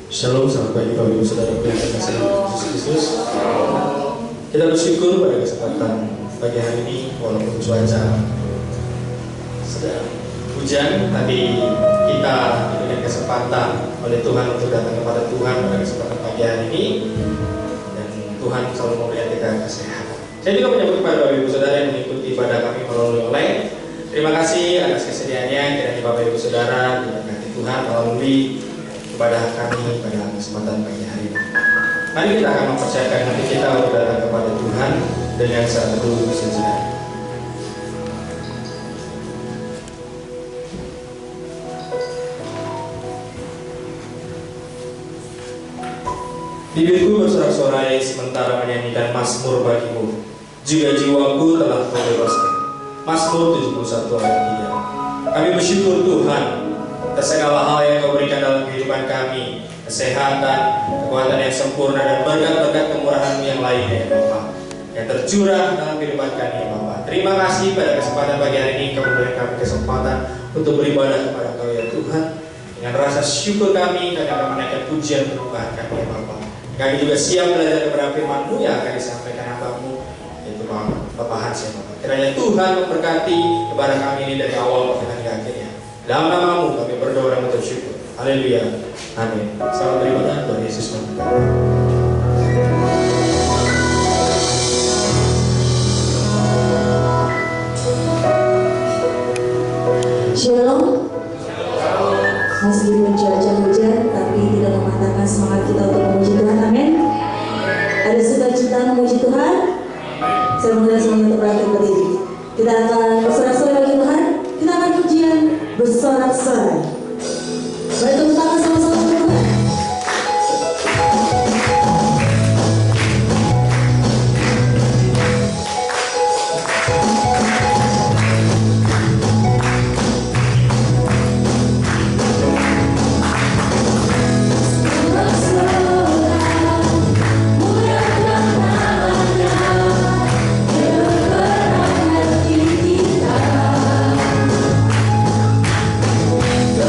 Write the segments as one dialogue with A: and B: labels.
A: Shalom, selamat pagi Bapak Ibu Saudara yang terkasih Yesus Kristus. Kita bersyukur pada kesempatan pagi hari ini, walaupun cuaca sedang hujan, tapi kita diberikan kesempatan oleh Tuhan untuk datang kepada Tuhan pada kesempatan pagi hari ini, dan Tuhan selalu memberikan kita kesehatan. Saya juga menyambut kepada Bapak Ibu Saudara yang mengikuti ibadah kami melalui online. Terima kasih atas kesediaannya, kiranya Bapak Ibu Saudara diberkati Tuhan melalui ibadah kami pada kesempatan pagi hari ini. Mari kita akan mempersiapkan hati kita untuk datang kepada Tuhan dengan satu sejenak. Bibirku bersorak-sorai sementara menyanyikan Mazmur bagimu. Juga jiwaku telah terbebaskan. Mazmur 71 ayat 3. Kami bersyukur Tuhan atas segala hal yang Kau berikan dalam kehidupan kami, kesehatan, kekuatan yang sempurna, dan berkat-berkat kemurahan-Mu yang lainnya, ya Bapa, yang tercurah dalam kehidupan kami, ya Bapa. Terima kasih pada kesempatan pagi hari ini Kau memberikan kami kesempatan untuk beribadah kepada Kau, ya Tuhan. Dengan rasa syukur kami, kami akan menaikkan pujian penyembahan kami, ya Bapa. Kami juga siap belajar kepada firman-Mu yang akan disampaikan hamba-Mu, yaitu Bapak Hans, ya Bapa. Kiranya Tuhan memberkati kepada kami ini dari awal sampai akhirnya. Dalam nama-Mu kami berdoa dan bersyukur. Haleluya. Amin. Selamat beribadah. Tuhan Yesus memberkati.
B: Shalom. Meskipun cuaca hujan, tapi tidak mematahkan semangat kita untuk memuji Tuhan. Amin. Ada sukacita memuji Tuhan. Saya mengundang semuanya untuk bangkit berdiri. Kita akan bersorak-sorai bagi Tuhan. Kita akan pujian bersorak-sorai. Baik, tepuk tangan sama-sama Tuhan.
C: Go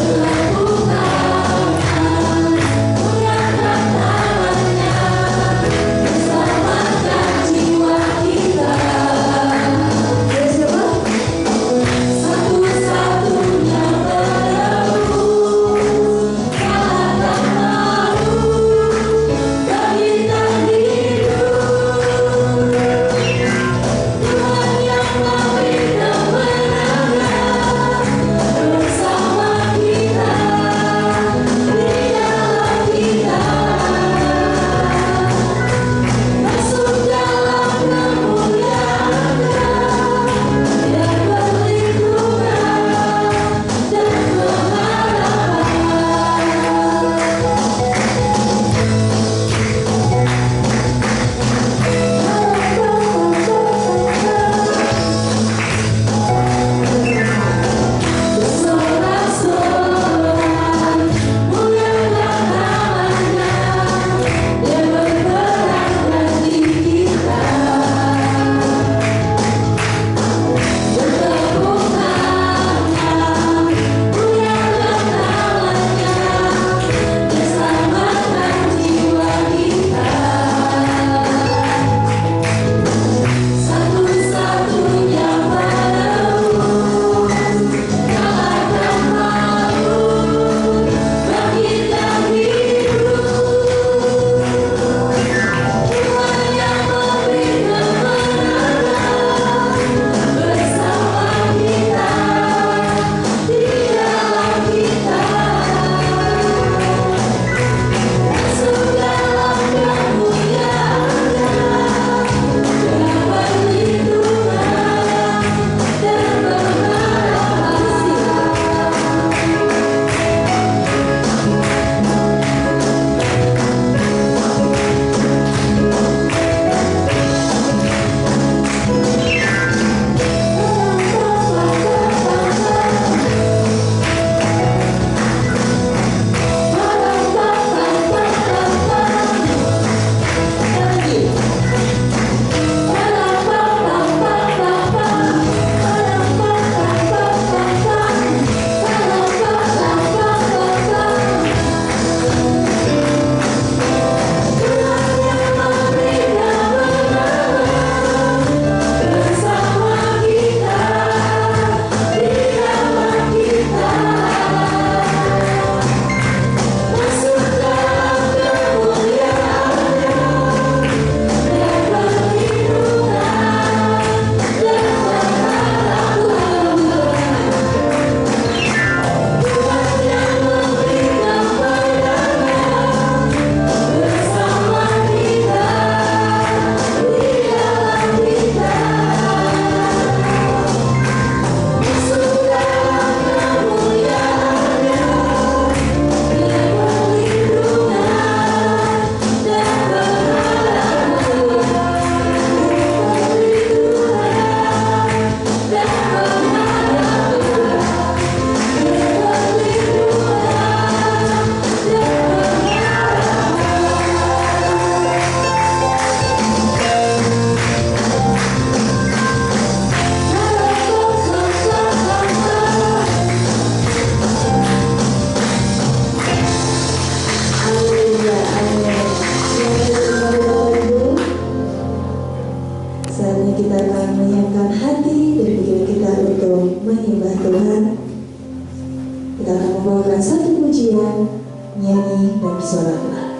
B: nyanyi dan bersuara pelan.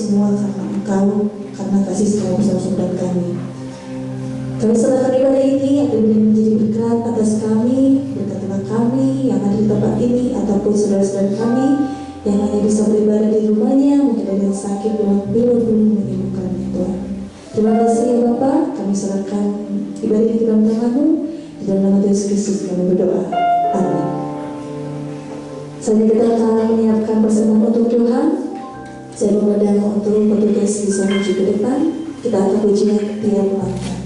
B: semua karena Engkau, karena kasih setiamu bersama kami. Kami serahkan ibadah ini agar menjadi berkat atas kami, berkatilah kami yang ada di tempat ini ataupun saudara-saudara kami yang hanya bisa beribadah di rumahnya, mungkin ada yang sakit belum menyembuhkannya Tuhan. Terima kasih ya Bapak, kami serahkan ibadah ini ke dalam tangan-Mu. Di dalam nama Yesus Kristus kami berdoa. Amin. Saat kita akan menyiapkan persembahan untuk Tuhan. Saya mengundang untuk petugas bisa maju ke depan. Kita akan pujian tiap langkahku.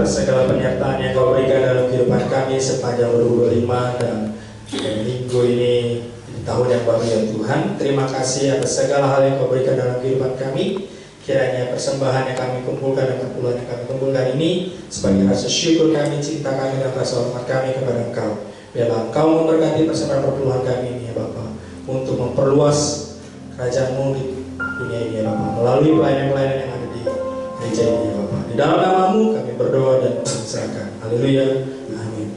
A: Segala penyertaan yang Kau berikan dalam kehidupan kami sepanjang 2025 dan minggu ini di tahun yang baru ya Tuhan. Terima kasih atas segala hal yang Kau berikan dalam kehidupan kami. Kiranya persembahan yang kami kumpulkan dan perpuluhan yang kami kumpulkan ini sebagai rasa syukur kami, cinta kami dan rasa hormat kami kepada Engkau. Biarlah Engkau memberkati persembahan perpuluhan kami ini ya Bapa, untuk memperluas kerajaan-Mu di dunia ini ya Bapa, melalui pelayanan-pelayanan yang ada di gereja ini ya Bapa. Di dalam nama-Mu kami berdoa dan berserahkan. Haleluya. Amin.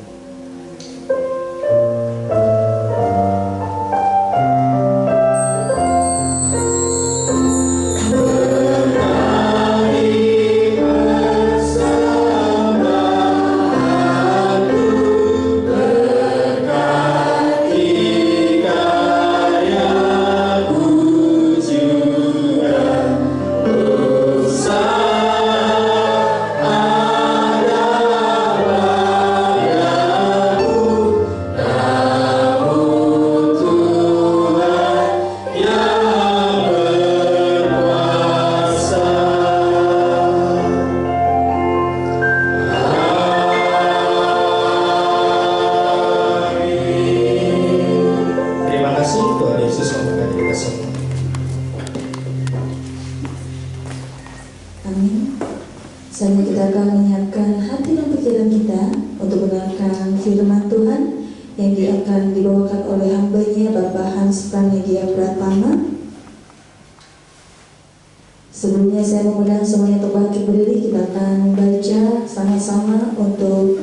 B: Sebelumnya saya mengundang semuanya untuk bangkit berdiri. Kita akan membaca sama-sama untuk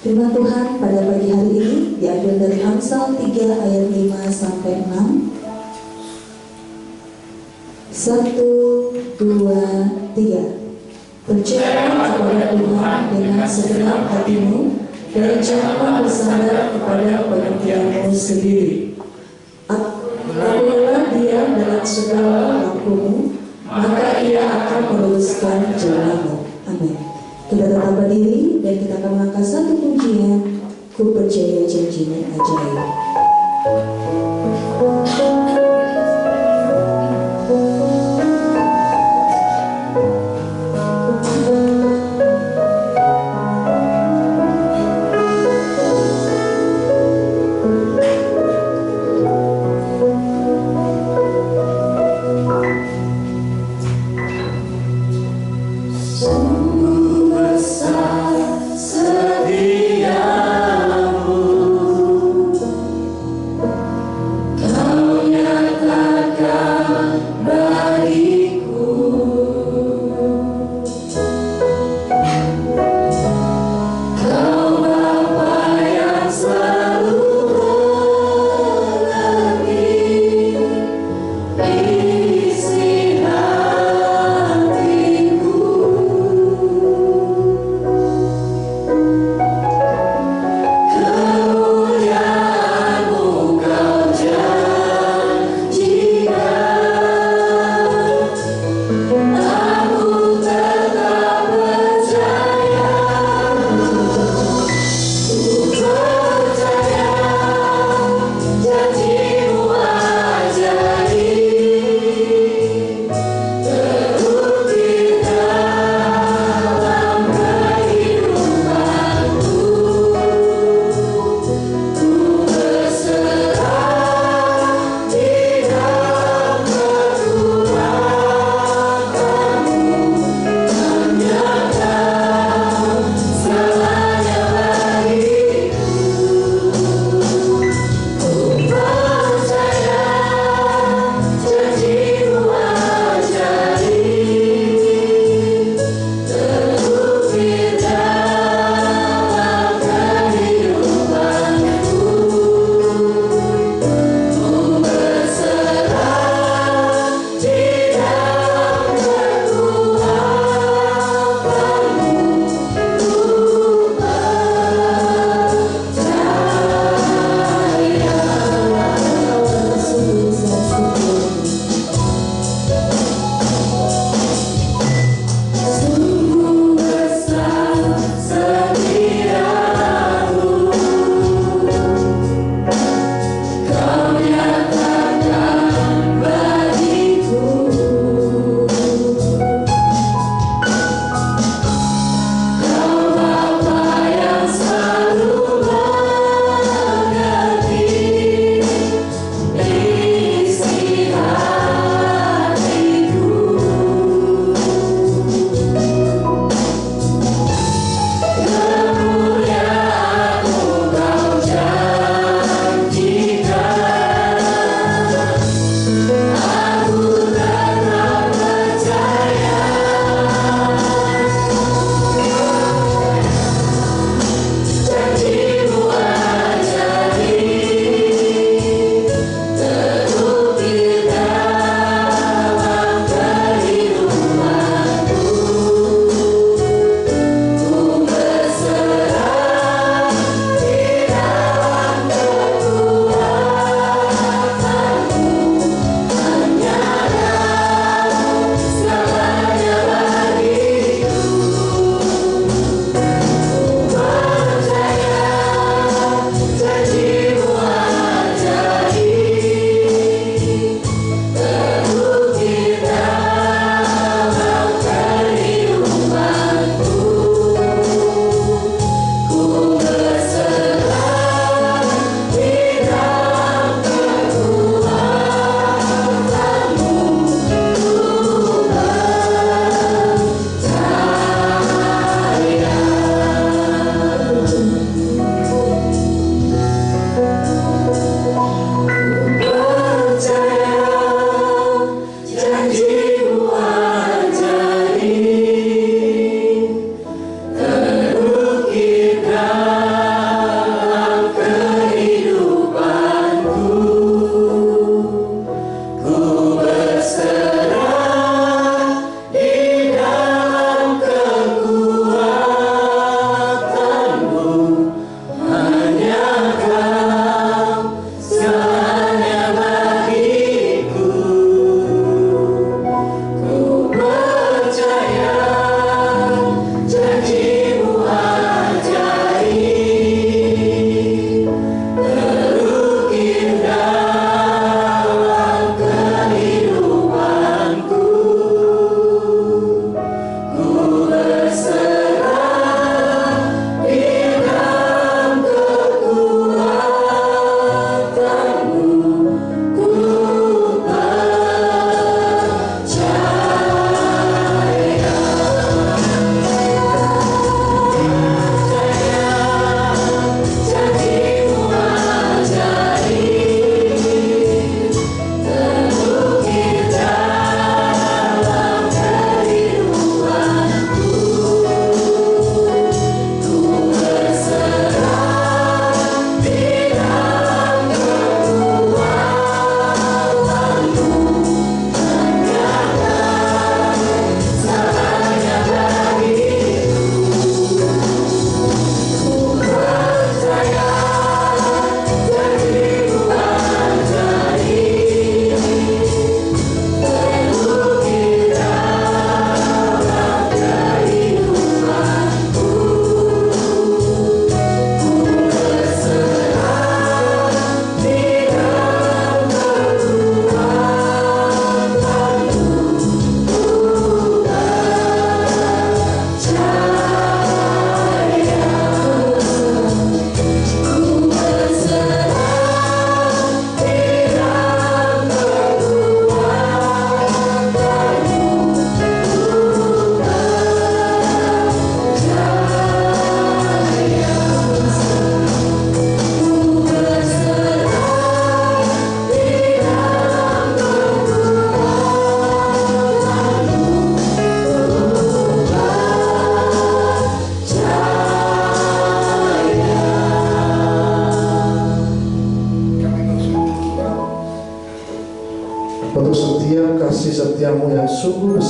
B: firman Tuhan pada pagi hari ini, diambil dari Amsal 3 ayat 5 sampai 6. 1, 2, 3. Percayalah kepada Tuhan dengan segenap hatimu dan jangan bersandar kepada pengertianmu sendiri. Apabila Dia dalam segala lakumu, maka Ia akan meluruskan jalanmu. Amin. Kita tetap berdiri dan kita akan mengangkat satu pujian, Ku percaya janji-Mu ajaib. Sungguh besar setiamu, Kau nyatakan bagiku. Kau Bapa yang selalu mengerti isi hatiku.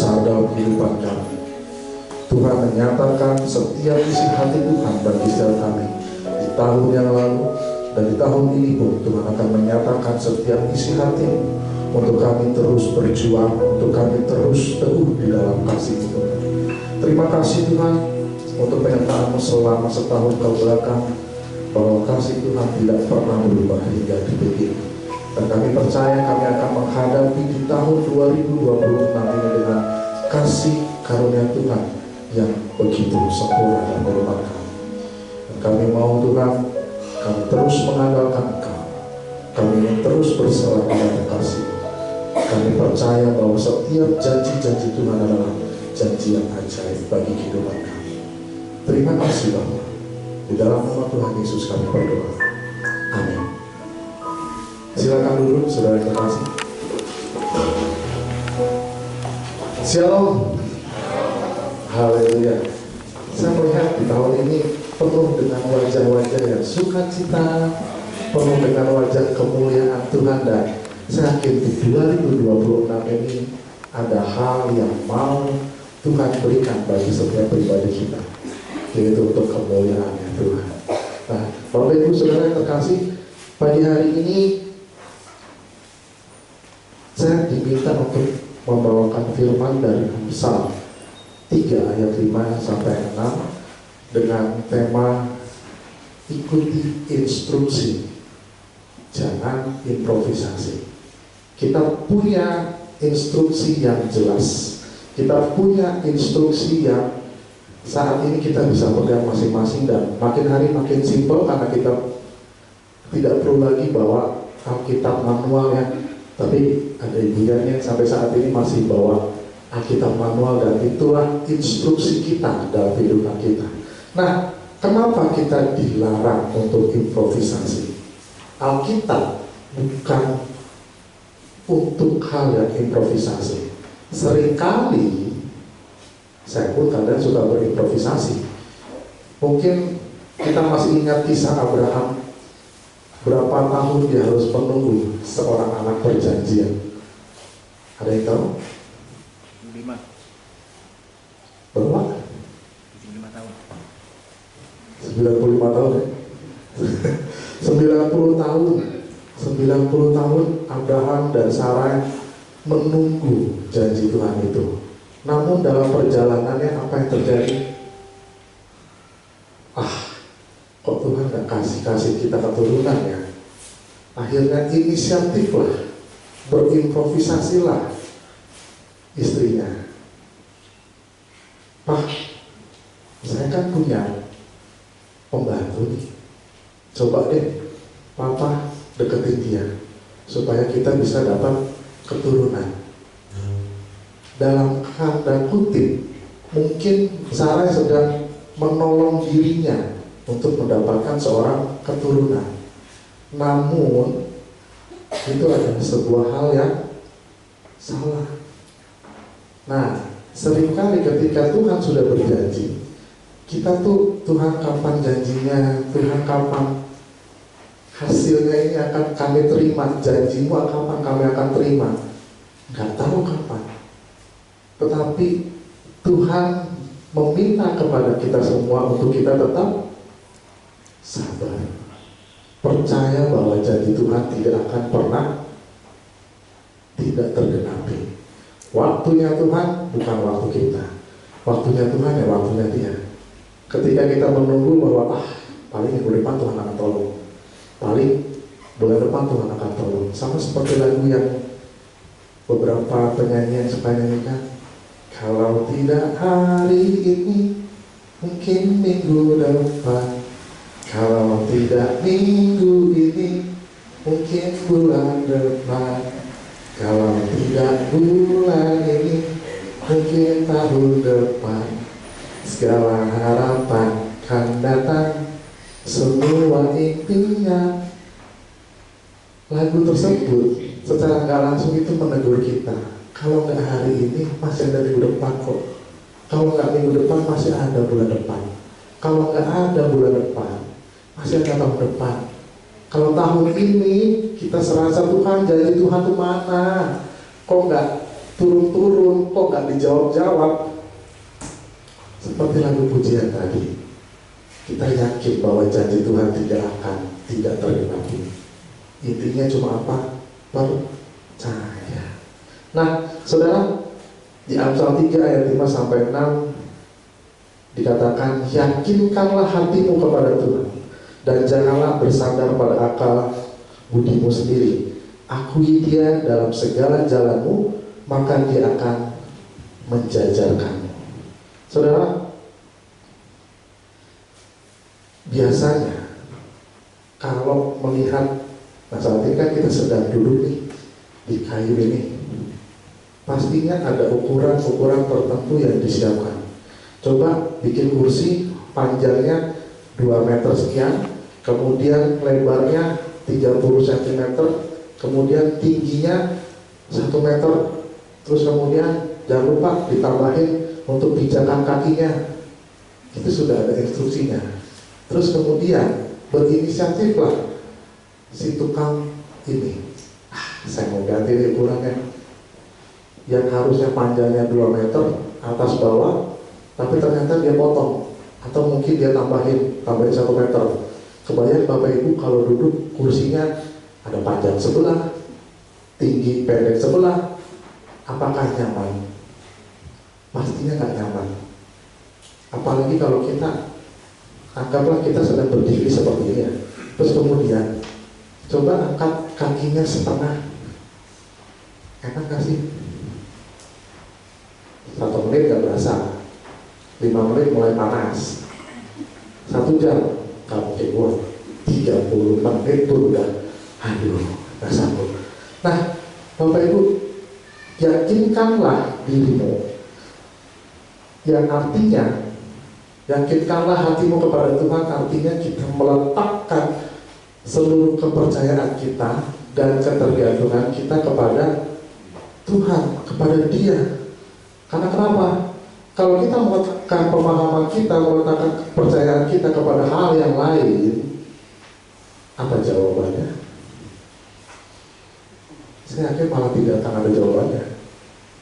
C: besar dalam kehidupan kami. Tuhan menyatakan setiap isi hati Tuhan bagi setiap kami di tahun yang lalu dan di tahun ini pun. Tuhan akan menyatakan setiap isi hati untuk kami terus berjuang, untuk kami terus teguh di dalam kasih Tuhan. Terima kasih Tuhan untuk penyertaan-Mu selama setahun ke belakang, bahwa kasih Tuhan tidak pernah berubah hingga detik ini. Dan kami percaya kami akan menghadapi di tahun 2026 ini dengan kasih karunia Tuhan yang begitu sempurna dan berlimpah. Dan kami mau Tuhan, kami terus mengandalkan Engkau. Kami ingin terus berserah pada kasih. Kami percaya bahwa setiap janji-janji Tuhan adalah janji yang ajaib bagi kehidupan kami. Terima kasih Bapa. Di dalam nama Tuhan Yesus kami berdoa. Amin. Silakan duduk, saudara terkasih. Shalom. Haleluya. Saya melihat di tahun ini penuh dengan wajah-wajah yang sukacita, penuh dengan wajah kemuliaan Tuhan, dan saya yakin di 2026 ini ada hal yang mau Tuhan berikan bagi setiap pribadi kita, yaitu untuk kemuliaan Tuhan. Nah, Bapak Ibu Saudara yang terkasih, pagi hari ini saya diminta untuk membawakan firman dari Amsal 3 ayat 5 sampai 6 dengan tema ikuti instruksi, jangan improvisasi. Kita punya instruksi yang jelas, kita punya instruksi yang saat ini kita bisa pegang masing-masing, dan makin hari makin simpel karena kita tidak perlu lagi bawa Alkitab manual ya. Tapi ada ibunya yang sampai saat ini masih bawa Alkitab manual, dan itulah instruksi kita dalam kehidupan kita. Nah, kenapa kita dilarang untuk improvisasi? Alkitab bukan untuk hal yang improvisasi. Seringkali saya pun kadang suka berimprovisasi. Mungkin kita masih ingat kisah Abraham, berapa tahun dia harus menunggu seorang anak perjanjian. Ada yang tahu?
D: 5.
C: Berapa?
D: 75 tahun.
C: 95 tahun ya? 90 tahun. 90 tahun Abraham dan Sarai menunggu janji Tuhan itu. Namun dalam perjalanannya apa yang terjadi? Kok Tuhan gak kasih kita keturunan ya? Akhirnya inisiatiflah, berimprovisasilah istrinya. Pak, saya kan punya pembantu nih, coba deh Papa deketin dia supaya kita bisa dapat keturunan. Dalam tanda kutip, mungkin Sarai sedang menolong dirinya untuk mendapatkan seorang keturunan. Namun itu adalah sebuah hal yang salah. Nah, seringkali ketika Tuhan sudah berjanji, kita tuh Tuhan kapan janjinya, Tuhan kapan hasilnya ini akan kami terima, janjimu kapan kami akan terima, nggak tahu kapan. Tetapi Tuhan meminta kepada kita semua untuk kita tetap sabar, percaya bahwa janji Tuhan tidak akan pernah tidak tergenapi. Waktunya Tuhan bukan waktu kita, waktunya Tuhan ya waktunya Dia. Ketika kita menunggu bahwa paling minggu depan Tuhan akan tolong, paling bulan depan Tuhan akan tolong, sama seperti lagu yang beberapa penyanyi yang suka nyanyikan, kalau tidak hari ini mungkin minggu depan, kalau tidak minggu ini mungkin bulan depan, kalau tidak bulan ini mungkin tahun depan, segala harapan kan datang, semua impian. Lagu tersebut secara nggak langsung itu menegur kita, kalau nggak hari ini masih ada minggu depan kok, kalau nggak minggu depan masih ada bulan depan, kalau nggak ada bulan depan masih ada tahun depan. Kalau tahun ini kita serasa Tuhan, janji Tuhan itu mana? Kok nggak turun-turun, kok nggak dijawab-jawab. Seperti lagu pujian tadi, kita yakin bahwa janji Tuhan tidak tergenapi. Intinya cuma apa? Percaya. Nah, saudara, di Amsal 3 ayat 5 sampai 6 dikatakan, yakinkanlah hatimu kepada Tuhan dan janganlah bersandar pada akal budimu sendiri. Akui Dia dalam segala jalanmu, maka Dia akan menjajarkanmu. Saudara, biasanya kalau melihat, nah saat ini kan kita sedang duduk nih di kayu ini, pastinya ada ukuran-ukuran tertentu yang disiapkan. Coba bikin kursi panjangnya 2 meter sekian, kemudian lebarnya 30 cm, kemudian tingginya 1 meter, terus kemudian jangan lupa ditambahin untuk pijakan kakinya. Itu sudah ada instruksinya. Terus kemudian berinisiatiflah si tukang ini, saya mau ganti deh ukurannya, yang harusnya panjangnya 2 meter atas bawah, tapi ternyata dia potong, atau mungkin dia tambahin 1 meter. Kebayang Bapak Ibu kalau duduk kursinya ada panjang sebelah, tinggi pendek sebelah, apakah nyaman? Pastinya nggak nyaman. Apalagi kalau kita, anggaplah kita sedang berdiri seperti ini ya, terus kemudian coba angkat kakinya setengah, enak gak sih? 1 menit gak berasa, 5 menit mulai panas, 1 jam gak mungkin buat, 30 menit pun udah aduh gak sanggup. Nah Bapak Ibu, yakinkanlah dirimu, yang artinya yakinkanlah hatimu kepada Tuhan, artinya kita meletakkan seluruh kepercayaan kita dan ketergantungan kita kepada Tuhan, kepada Dia. Karena kenapa? Kalau kita meletakkan pemahaman kita, meletakkan kepercayaan kita kepada hal yang lain, apa jawabannya? Saya yakin malah tidak akan ada jawabannya.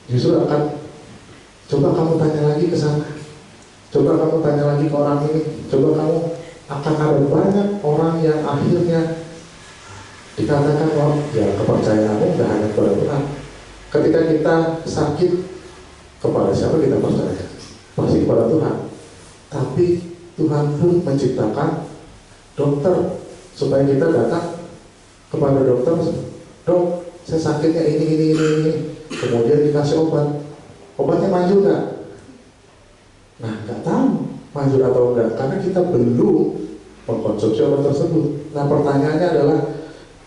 C: Justru akan, coba kamu tanya lagi ke sana, coba kamu tanya lagi ke orang ini, coba kamu, akan ada banyak orang yang akhirnya dikatakan, oh ya kepercayaanmu nggak hanya kepada Tuhan. Ketika kita sakit, kepada siapa kita percaya? Pasti kepada Tuhan. Tapi Tuhan pun menciptakan dokter supaya kita datang kepada dokter, dok, saya sakitnya ini. Kemudian dikasih obat. Obatnya manjur nggak? Nah, nggak tahu manjur atau enggak, karena kita belum mengkonsumsi obat tersebut. Nah, pertanyaannya adalah,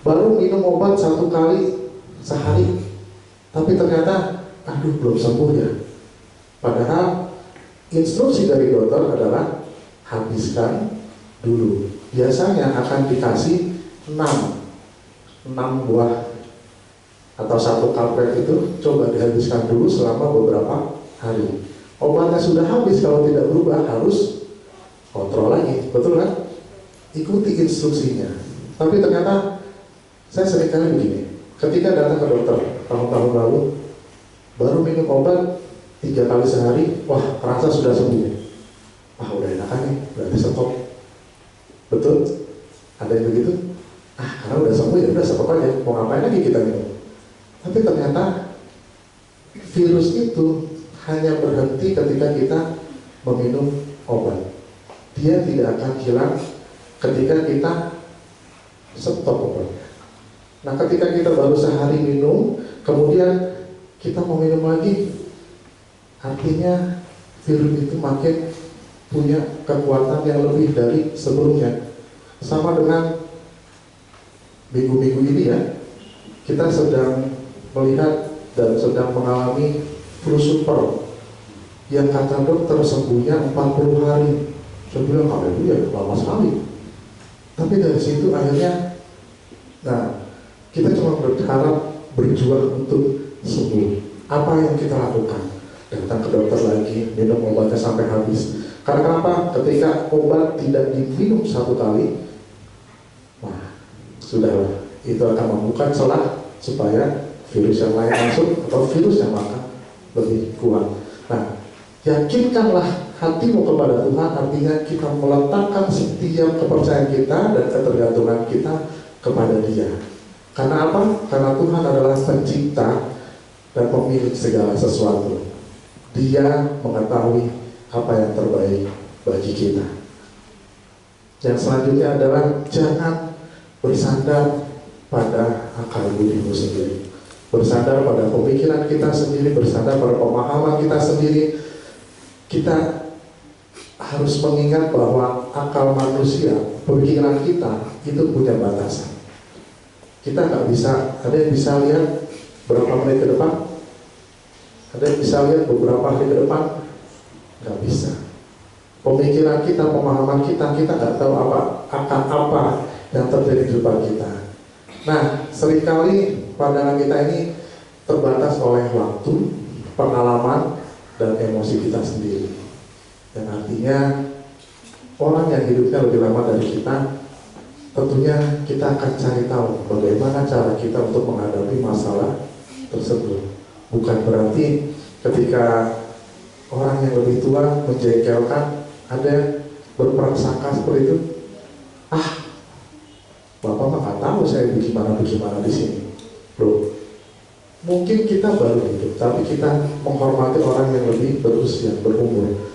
C: baru minum obat 1 kali sehari, tapi ternyata, aduh belum sembuh ya. Padahal instruksi dari dokter adalah habiskan dulu. Biasanya akan dikasih 6 buah atau 1 kaplet itu, coba dihabiskan dulu selama beberapa hari. Obatnya sudah habis, kalau tidak berubah harus kontrol lagi, betul kan? Ikuti instruksinya. Tapi ternyata saya seringkali begini, ketika datang ke dokter tahun-tahun lalu, baru minum obat 3 kali sehari, wah terasa sudah sembuh. Wah udah enakan nih, berarti stop. Betul? Ada yang begitu? Karena udah sembuh ya udah stop aja, mau ngapain lagi kita minum? Tapi ternyata virus itu hanya berhenti ketika kita meminum obat. Dia tidak akan hilang ketika kita stop obatnya. Nah, ketika kita baru sehari minum, kemudian kita mau minum lagi, artinya virus itu makin punya kekuatan yang lebih dari sebelumnya. Sama dengan minggu-minggu ini ya, kita sedang melihat dan sedang mengalami flu super yang kata dokter sembuhnya 40 hari. Saya bilang, haleluya, lama sekali. Tapi dari situ akhirnya, nah, kita cuma berharap berjuang untuk sembuh. Apa yang kita lakukan? Datang ke dokter lagi, minum obatnya sampai habis. Karena kenapa? Ketika obat tidak diminum 1 kali, wah, sudahlah, itu akan membuka celah supaya virus yang lain masuk atau virus yang makan lebih kuat. Nah, yakinkanlah hatimu kepada Tuhan, artinya kita meletakkan setiap kepercayaan kita dan ketergantungan kita kepada Dia. Karena apa? Karena Tuhan adalah pencipta dan pemilik segala sesuatu. Dia mengetahui apa yang terbaik bagi kita. Yang selanjutnya adalah jangan bersandar pada akal budimu sendiri, bersandar pada pemikiran kita sendiri, bersandar pada pemahaman kita sendiri. Kita harus mengingat bahwa akal manusia, pemikiran kita itu punya batasan. Kita nggak bisa, ada yang bisa lihat berapa menit ke depan, ada yang bisa lihat beberapa hari ke depan, nggak bisa. Pemikiran kita, pemahaman kita nggak tahu akan apa yang terjadi di depan kita. Nah, seringkali pandangan kita ini terbatas oleh waktu, pengalaman, dan emosi kita sendiri. Yang artinya orang yang hidupnya lebih lama dari kita, tentunya kita akan cari tahu bagaimana cara kita untuk menghadapi masalah tersebut. Bukan berarti ketika orang yang lebih tua menjengkelkan, ada berprasangka seperti itu, Bapak mah nggak tahu saya bagaimana di sini. Bro, mungkin kita baru hidup, tapi kita menghormati orang yang lebih berusia, berumur,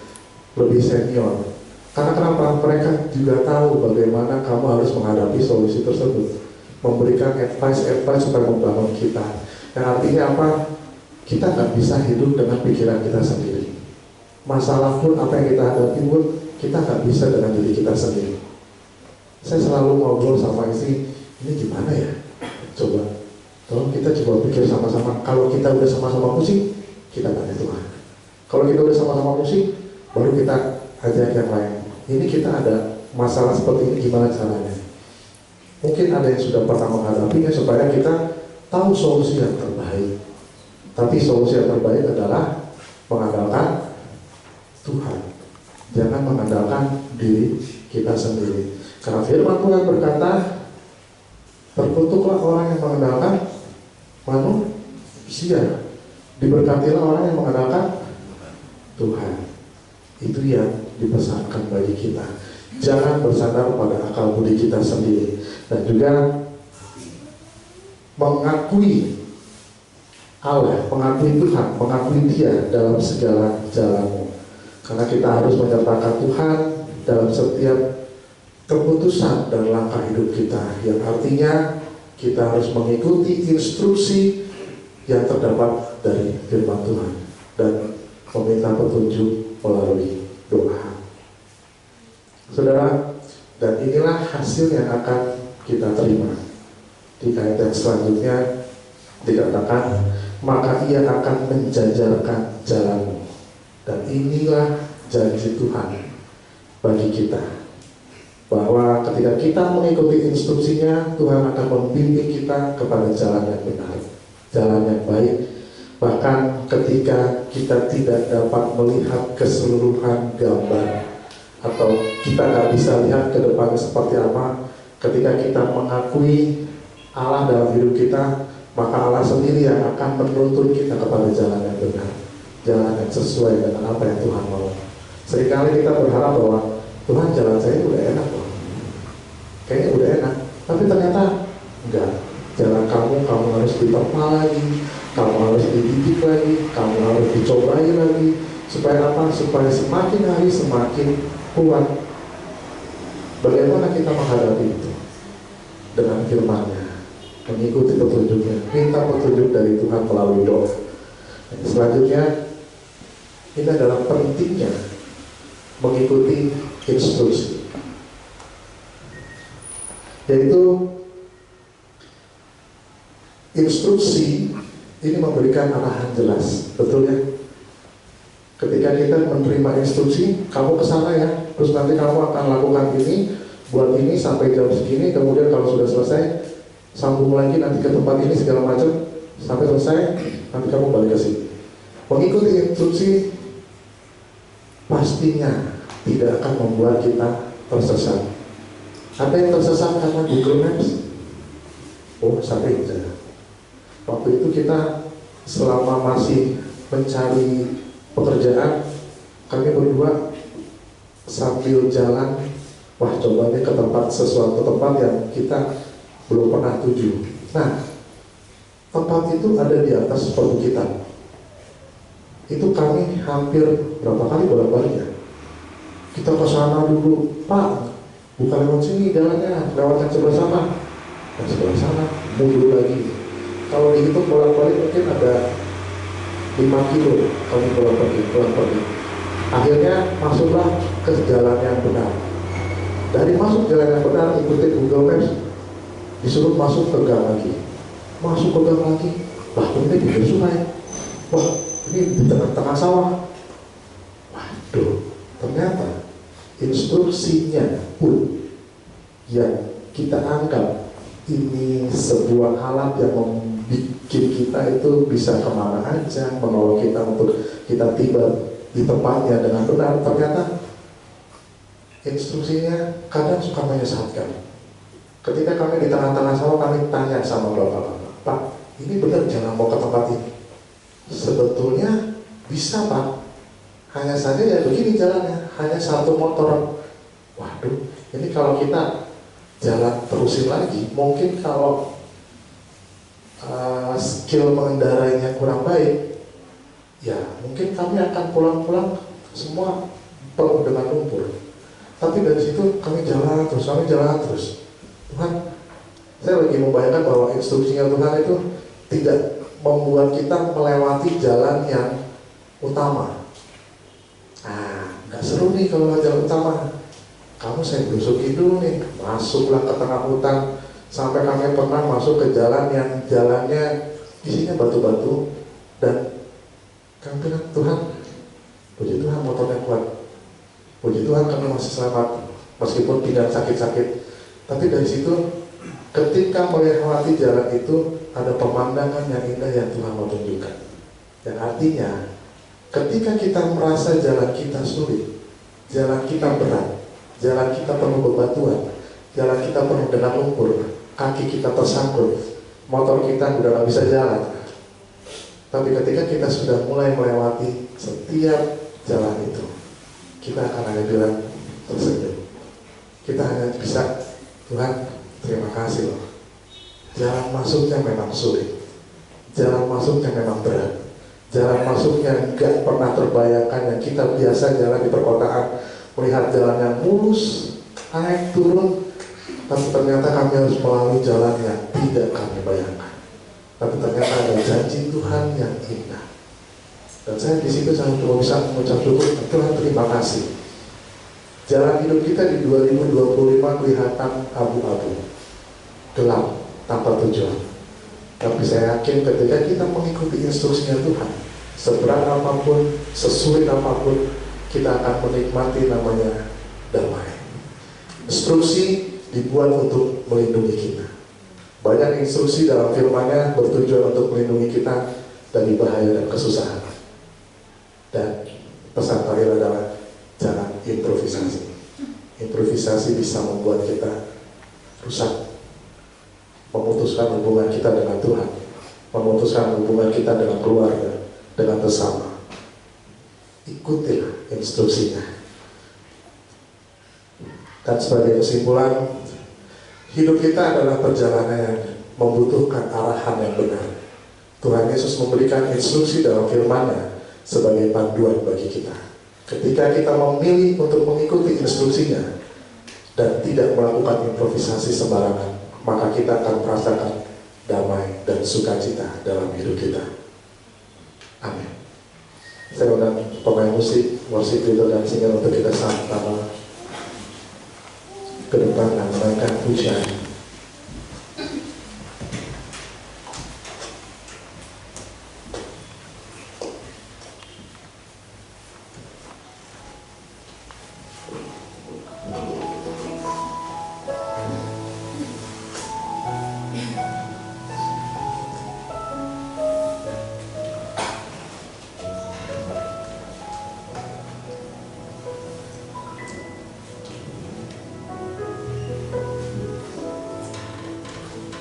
C: lebih senior. Karena kenapa? Mereka juga tahu bagaimana kamu harus menghadapi solusi tersebut, memberikan advice supaya membangun kita. Yang artinya apa? Kita nggak bisa hidup dengan pikiran kita sendiri. Masalah pun, apa yang kita hadapi pun, kita nggak bisa dengan diri kita sendiri. Saya selalu ngobrol sama istri, ini gimana ya? Coba, tolong kita coba pikir sama-sama. Kalau kita udah sama-sama pusing, kita tanya Tuhan. Kalau kita udah sama-sama pusing, baru kita ajak yang lain. Ini kita ada masalah seperti ini, gimana caranya? Mungkin ada yang sudah pernah menghadapinya supaya kita tahu solusi yang terbaik. Tapi solusi yang terbaik adalah mengandalkan Tuhan. Jangan mengandalkan diri kita sendiri. Karena firman Tuhan berkata, terkutuklah orang yang mengandalkan manusia, diberkatilah orang yang mengandalkan Tuhan. Itu yang dipesankan bagi kita. Jangan bersandar pada akal budi kita sendiri. Dan juga mengakui Allah, mengakui Tuhan, mengakui Dia dalam segala jalanmu. Karena kita harus menyertakan Tuhan dalam setiap keputusan dan langkah hidup kita. Yang artinya kita harus mengikuti instruksi yang terdapat dari firman Tuhan dan meminta petunjuk melalui doa. Saudara, dan inilah hasil yang akan kita terima. Di ayat yang selanjutnya dikatakan, maka ia akan menjajarkan jalanmu. Dan inilah janji Tuhan bagi kita, bahwa ketika kita mengikuti instruksinya, Tuhan akan membimbing kita kepada jalan yang benar, jalan yang baik. Bahkan ketika kita tidak dapat melihat keseluruhan gambar, atau kita nggak bisa lihat ke depannya seperti apa, ketika kita mengakui Allah dalam hidup kita, maka Allah sendiri yang akan menuntun kita kepada jalan yang benar, jalan yang sesuai dengan apa yang Tuhan mau. Seringkali kita berharap bahwa Tuhan, jalan saya udah enak loh, kayaknya udah enak, tapi ternyata enggak. Jalan kamu harus diterpa lagi, kamu harus dididik lagi, kamu harus dicobai lagi. Supaya apa? Supaya semakin hari semakin kuat. Bagaimana kita menghadapi itu? Dengan firman-Nya, mengikuti petunjuknya, minta petunjuk dari Tuhan melalui doa. Selanjutnya, ini adalah pentingnya mengikuti instruksi, yaitu instruksi ini memberikan arahan jelas, betul ya? Ketika kita menerima instruksi, kamu kesana ya, terus nanti kamu akan lakukan ini, buat ini sampai jam segini, kemudian kalau sudah selesai, sambung lagi nanti ke tempat ini segala macam, sampai selesai, nanti kamu balik ke sini. Mengikuti instruksi pastinya tidak akan membuat kita tersesat. Ada yang tersesat karena Google Maps? Oh, sering saja. Waktu itu kita selama masih mencari pekerjaan, kami berdua sambil jalan, wah coba nih ke sesuatu tempat yang kita belum pernah tuju. Nah, tempat itu ada di atas perbukitan. Itu kami hampir berapa kali bolak-balik ya. Kita ke sana dulu, Pak, bukan lewat sini jalannya, lewat yang sebelah sana. Dan sebelah sana, mundur lagi. Kalau dihitung bolak-balik mungkin ada 5 kilo kami bolak-balik. Akhirnya masuklah ke jalan yang benar. Dari masuk jalan yang benar, ikuti Google Maps, disuruh masuk ke gang lagi. Masuk ke gang lagi, lah ini pinggir sungai. Wah, ini di tengah-tengah sawah. Waduh, ternyata instruksinya pun yang kita anggap ini sebuah alat yang membuat kita itu bisa kemana aja, menolong kita untuk kita tiba di tempatnya dengan benar. Ternyata instruksinya kadang suka menyesatkan. Ketika kami di tengah-tengah sawah, kami tanya sama bapak-bapak, Pak, ini benar jangan mau ke tempat ini? Sebetulnya bisa, Pak, hanya saja ya begini jalannya, hanya 1 motor. Waduh, ini kalau kita jalan terusin lagi, mungkin kalau skill mengendarainya kurang baik, ya mungkin kami akan pulang-pulang semua penuh dengan lumpur. Tapi dari situ kami jalan terus. Tuhan, saya lagi membayangkan bahwa instruksinya Tuhan itu tidak membuat kita melewati jalan yang utama. Nggak seru nih kalau jalan utama. Kamu saya belusukin dulu nih, masuklah ke tengah hutan, sampai kami pernah masuk ke jalan yang jalannya isinya batu-batu, dan kami bilang, Tuhan, puji Tuhan motornya kuat, puji Tuhan kami masih selamat meskipun tidak sakit-sakit. Tapi dari situ ketika melewati jalan itu ada pemandangan yang indah yang Tuhan mau tunjukkan. Dan artinya ketika kita merasa jalan kita sulit, jalan kita berat, jalan kita penuh bebatuan, jalan kita penuh dengan lumpur, kaki kita tersangkut, motor kita udah gak bisa jalan. Tapi ketika kita sudah mulai melewati setiap jalan itu, kita akan hanya bilang tersenyum. Kita hanya bisa, Tuhan, terima kasih loh. Jalan masuknya memang sulit, jalan masuknya memang berat, jalan masuknya gak pernah terbayangkan. Yang kita biasa jalan di perkotaan, melihat jalan yang mulus, naik turun, tapi ternyata kami harus melalui jalan yang tidak kami bayangkan. Tapi ternyata ada janji Tuhan yang indah. Dan saya di situ saya cuma bisa mengucap syukur, Tuhan terima kasih. Jalan hidup kita di 2025 kelihatan abu-abu, gelap, tanpa tujuan. Tapi saya yakin ketika kita mengikuti instruksinya Tuhan, seberat apapun, sesulit apapun, kita akan menikmati namanya damai. Instruksi dibuat untuk melindungi kita. Banyak instruksi dalam firman-Nya bertujuan untuk melindungi kita dari bahaya dan kesusahan. Dan pesan terakhir adalah jangan improvisasi. Improvisasi bisa membuat kita rusak, memutuskan hubungan kita dengan Tuhan, memutuskan hubungan kita dengan keluarga, dengan sesama. Ikutilah instruksinya. Dan sebagai kesimpulan, hidup kita adalah perjalanan yang membutuhkan arahan yang benar. Tuhan Yesus memberikan instruksi dalam firman-Nya sebagai panduan bagi kita. Ketika kita memilih untuk mengikuti instruksinya dan tidak melakukan improvisasi sembarangan, maka kita akan merasakan damai dan sukacita dalam hidup kita. Amin. Saya undang pemain musik, worship leader dan singer untuk kita sama-sama ke depan dan menaikkan pujian.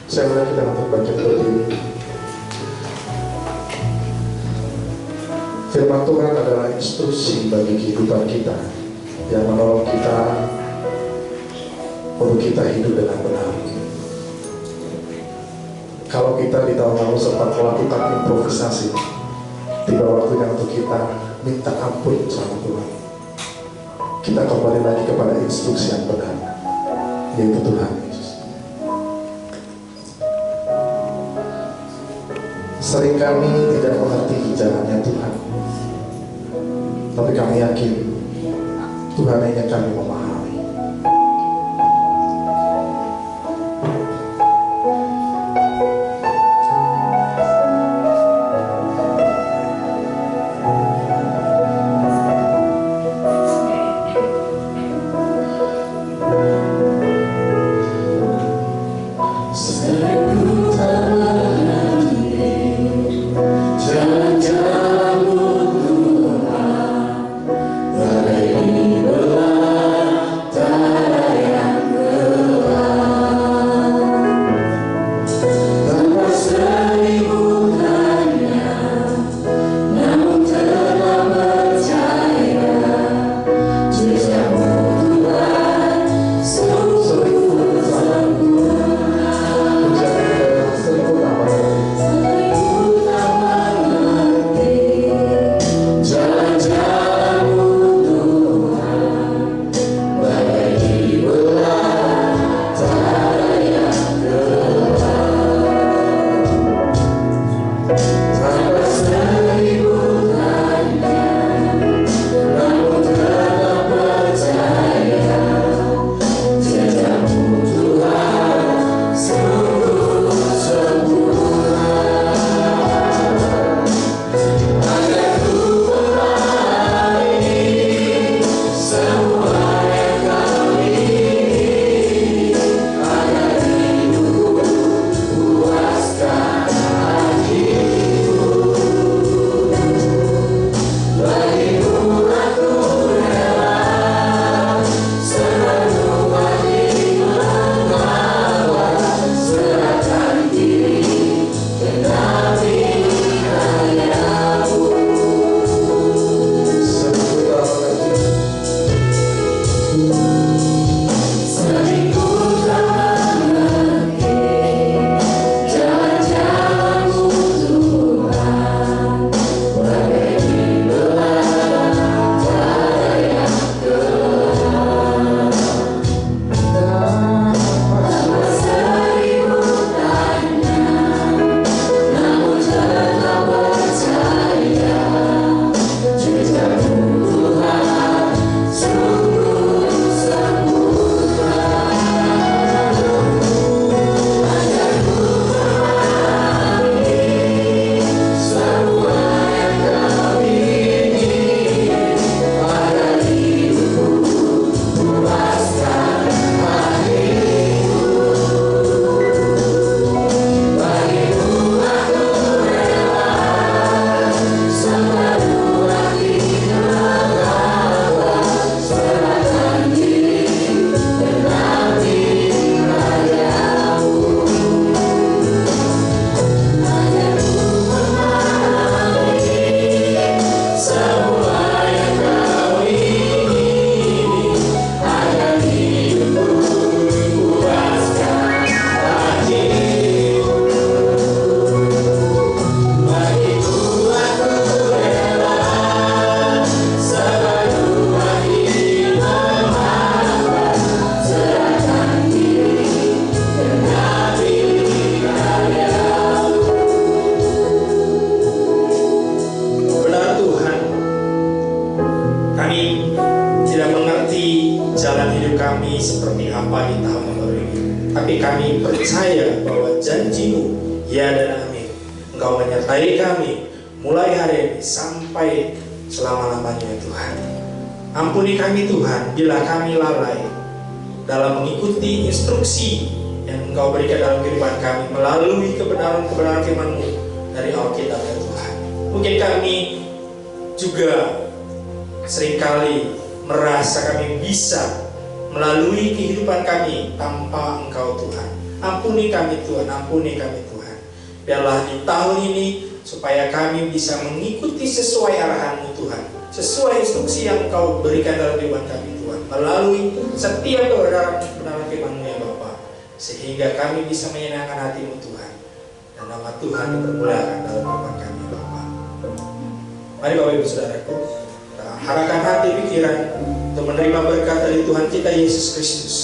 C: Saya mulai kita untuk baca berdiri. Firman Tuhan adalah instruksi bagi kehidupan kita yang menolong kita untuk kita hidup dengan benar. Kalau kita di tahun lalu sempat melakukan improvisasi, tiba waktunya untuk kita minta ampun sama Tuhan. Kita kembali lagi kepada instruksi yang benar, yaitu Tuhan Yesus. Sering kami tidak mengerti jalannya Tuhan, tapi kami yakin Tuhan ingin kami memahami.
A: Tapi kami percaya bahwa janji-Mu, ya dan amin. Engkau menyertai kami mulai hari ini sampai selama-lamanya Tuhan. Ampuni kami Tuhan bila kami lalai dalam mengikuti instruksi yang Engkau berikan dalam kehidupan kami melalui kebenaran-kebenaran firman-Mu dari Alkitab ya Tuhan. Mungkin kami juga seringkali merasa kami bisa melalui kehidupan kami tanpa Engkau Tuhan. Ampuni kami Tuhan, ampuni kami Tuhan. Biarlah di tahun ini supaya kami bisa mengikuti sesuai arahan-Mu Tuhan, sesuai instruksi yang Engkau berikan dalam kehidupan kami Tuhan, melalui setiap kebenaran firman-Mu ya Bapa, sehingga kami bisa menyenangkan hati-Mu Tuhan, dan nama Tuhan dipermuliakan dalam kehidupan kami ya Bapa. Mari Bapak Ibu Saudaraku, kita arahkan hati pikiran untuk menerima berkat dari Tuhan kita Yesus Kristus.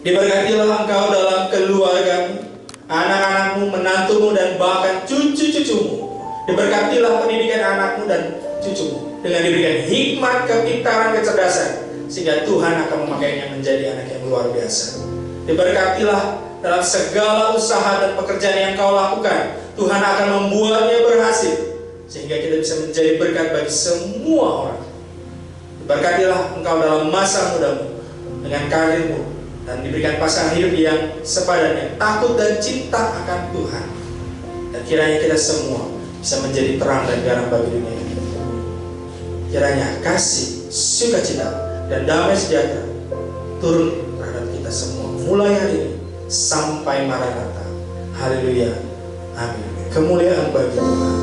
A: Diberkatilah engkau dalam keluargamu, anak-anakmu, menantumu, dan bahkan cucu-cucumu. Diberkatilah pendidikan anakmu dan cucumu dengan diberikan hikmat, kepintaran, kecerdasan, sehingga Tuhan akan memakainya menjadi anak yang luar biasa. Diberkatilah dalam segala usaha dan pekerjaan yang kau lakukan. Tuhan akan membuatnya berhasil, sehingga kita bisa menjadi berkat bagi semua orang. Diberkatilah engkau dalam masa mudamu dengan karirmu, dan diberikan pasangan hidup yang sepadan, yang takut dan cinta akan Tuhan. Dan kiranya kita semua bisa menjadi terang dan garam bagi dunia ini. Kiranya kasih, sukacita, dan damai sejahtera turun terhadap kita semua, mulai hari ini sampai Maranatha. Haleluya, amin. Kemuliaan bagi Tuhan.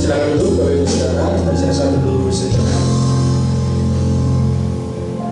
A: Silakan duduk Bapak Ibu Saudara, bisa sambil dulu sejenak.